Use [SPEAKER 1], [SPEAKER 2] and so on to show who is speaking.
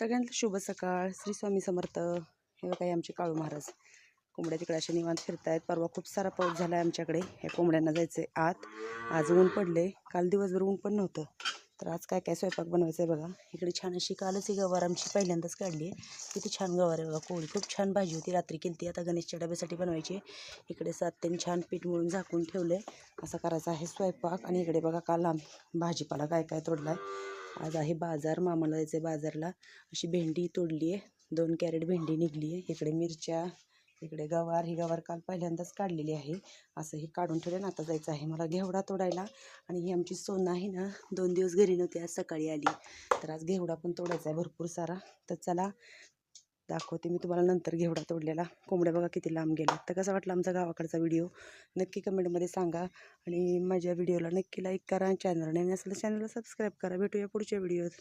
[SPEAKER 1] सगळ्यांना शुभ सकाळ. श्री स्वामी समर्थ. हे बघा आमचे काळू महाराज कोंबड्या तिकडे अशा निवांत फिरतायत. परवा खूप सारा पाऊस झाला आहे आमच्याकडे. ह्या कोंबड्यांना जायचं आहे आत. आज ऊन पडले, काल दिवसभर ऊन पण नव्हतं. तर आज काय काय स्वयंपाक बनवायचा आहे बघा. इकडे छान अशी कालच ही गवार आमची पहिल्यांदाच काढली आहे. किती छान गवार आहे बघा. कोळी खूप छान भाजी होती, रात्री केली. आता गणेशच्या डब्यासाठी बनवायची. इकडे 7 छान पीठ मळून झाकून ठेवले. असा करायचा आहे स्वयंपाक. आणि इकडे बघा काल आम्ही भाजीपाला काय काय तोडला आहे. आज आहे बाजार, मामाला जायचं आहे बाजारला. अशी भेंडी तोडली आहे, 2 कॅरेट भेंडी निघली आहे. इकडे मिरच्या, इकडे गवार. ही गवार काल पहिल्यांदाच काढलेली आहे. असं ही काढून ठेवलं. आता जायचं आहे मला घेवडा तोडायला. आणि ही आमची सोना आहे ना, 2 दिवस घरी नव्हती, आज सकाळी आली. तर आज घेवडा पण तोडायचा आहे भरपूर सारा. तर चला दाखवते मी तुम्हाला नंतर घेवडा तोडलेला. कोंबड्या बघा किती लांब गेल्या. तर कसा वाटला आमचा गावाकडचा व्हिडिओ नक्की कमेंटमध्ये सांगा. आणि माझ्या व्हिडिओला नक्की लाईक करा. चॅनल नवीन असेल तर चॅनलला सबस्क्राईब करा. भेटूया पुढच्या व्हिडिओत.